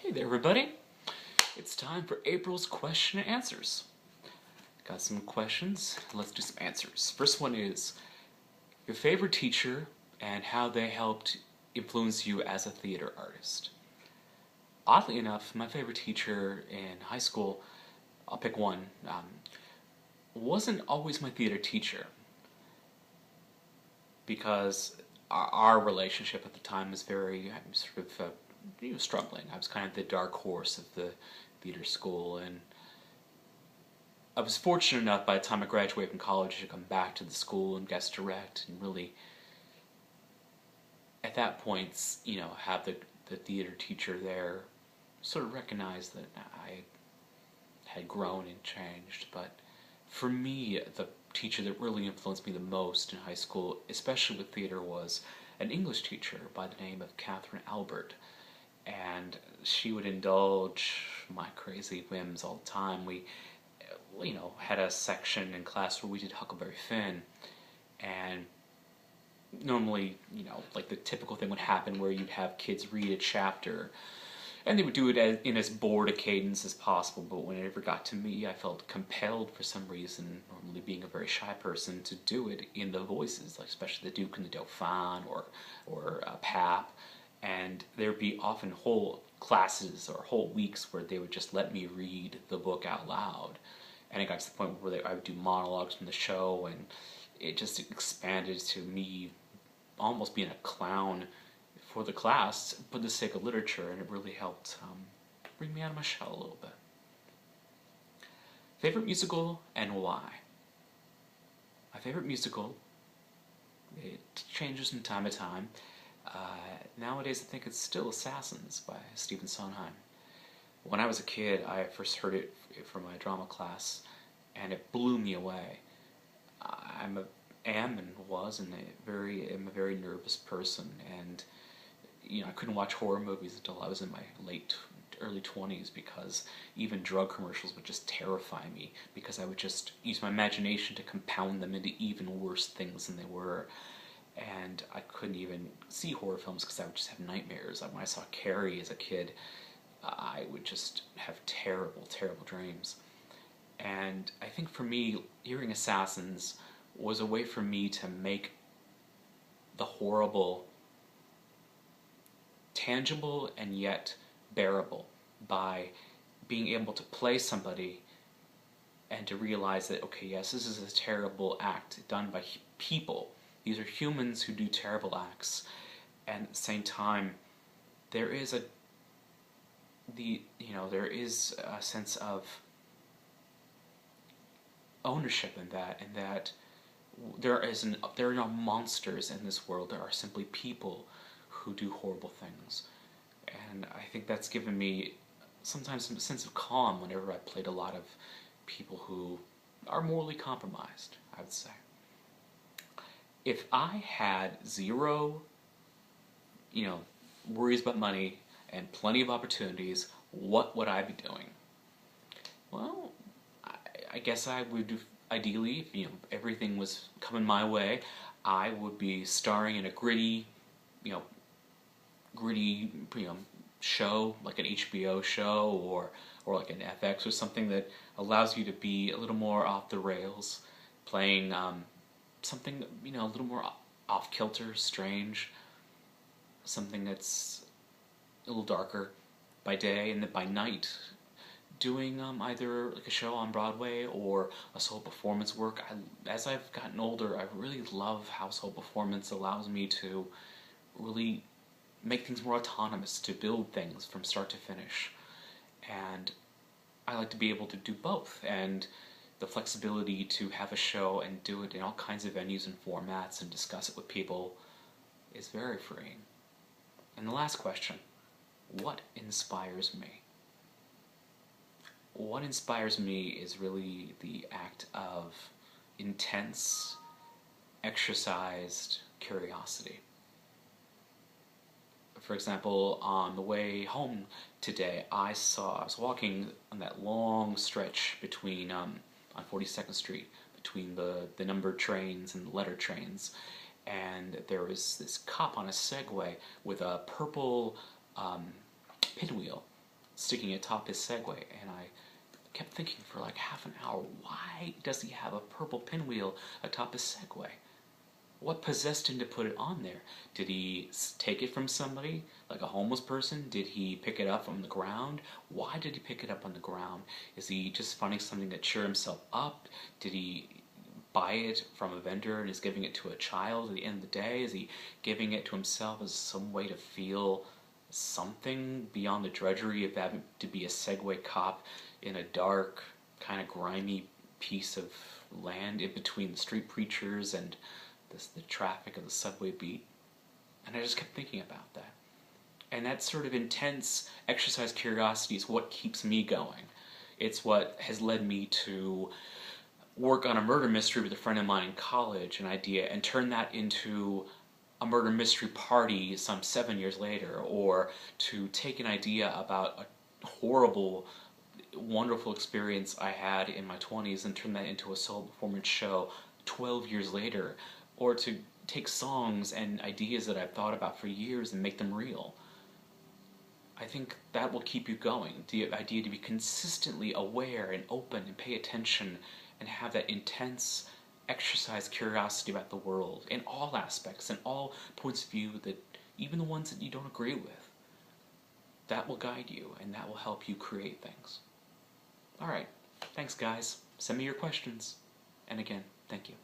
Hey there, everybody. It's time for April's question and answers. Got some questions. Let's do some answers. First one is your favorite teacher and how they helped influence you as a theater artist. Oddly enough, my favorite teacher in high school, I'll pick one, wasn't always my theater teacher because our relationship at the time was very struggling. I was kind of the dark horse of the theater school, and I was fortunate enough by the time I graduated from college to come back to the school and guest direct, and really at that point, have the theater teacher there sort of recognize that I had grown and changed. But for me, the teacher that really influenced me the most in high school, especially with theater, was an English teacher by the name of Catherine Albert. And she would indulge my crazy whims all the time. We, had a section in class where we did Huckleberry Finn, and normally, like the typical thing would happen where you'd have kids read a chapter, and they would do it in as bored a cadence as possible, but when it ever got to me, I felt compelled for some reason, normally being a very shy person, to do it in the voices, like especially the Duke and the Dauphin, or Pap. And there would be often whole classes or whole weeks where they would just let me read the book out loud. And it got to the point where I would do monologues from the show, and it just expanded to me almost being a clown for the class for the sake of literature, and it really helped bring me out of my shell a little bit. Favorite musical and why? My favorite musical, it changes from time to time. Nowadays, I think it's still Assassins by Stephen Sondheim. When I was a kid, I first heard it from my drama class, and it blew me away. I'm a very nervous person, and I couldn't watch horror movies until I was in my early 20s, because even drug commercials would just terrify me, because I would just use my imagination to compound them into even worse things than they were. And I couldn't even see horror films because I would just have nightmares. When I saw Carrie as a kid, I would just have terrible, terrible dreams. And I think for me, hearing Assassins was a way for me to make the horrible tangible and yet bearable by being able to play somebody and to realize that, okay, yes, this is a terrible act done by people. These are humans who do terrible acts, and at the same time, there is a sense of ownership in that, and that there are no monsters in this world. There are simply people who do horrible things, and I think that's given me sometimes a sense of calm whenever I played a lot of people who are morally compromised, I would say. If I had zero, worries about money and plenty of opportunities, what would I be doing? Well, I guess I would, ideally, if everything was coming my way, I would be starring in a gritty show, like an HBO show or like an FX or something that allows you to be a little more off the rails, playing something, a little more off-kilter, strange, something that's a little darker by day, and then by night doing either like a show on Broadway or a solo performance work. As I've gotten older, I really love how solo performance allows me to really make things more autonomous, to build things from start to finish. And I like to be able to do both, and the flexibility to have a show and do it in all kinds of venues and formats and discuss it with people is very freeing. And the last question, what inspires me? What inspires me is really the act of intense, exercised curiosity. For example, on the way home today, I was walking on that long stretch between on 42nd Street, between the numbered trains and the letter trains, and there was this cop on a Segway with a purple pinwheel, sticking atop his Segway, and I kept thinking for like half an hour, why does he have a purple pinwheel atop his Segway? What possessed him to put it on there? Did he take it from somebody, like a homeless person? Did he pick it up from the ground? Why did he pick it up on the ground? Is he just finding something to cheer himself up? Did he buy it from a vendor and is giving it to a child at the end of the day? Is he giving it to himself as some way to feel something beyond the drudgery of having to be a Segway cop in a dark, kind of grimy piece of land in between the street preachers and the traffic of the subway beat? And I just kept thinking about that. And that sort of intense exercise curiosity is what keeps me going. It's what has led me to work on a murder mystery with a friend of mine in college, an idea, and turn that into a murder mystery party some 7 years later, or to take an idea about a horrible, wonderful experience I had in my 20s and turn that into a solo performance show 12 years later, or to take songs and ideas that I've thought about for years and make them real. I think that will keep you going. The idea to be consistently aware and open and pay attention and have that intense exercise curiosity about the world in all aspects and all points of view, that even the ones that you don't agree with, that will guide you and that will help you create things. Alright, thanks guys. Send me your questions. And again, thank you.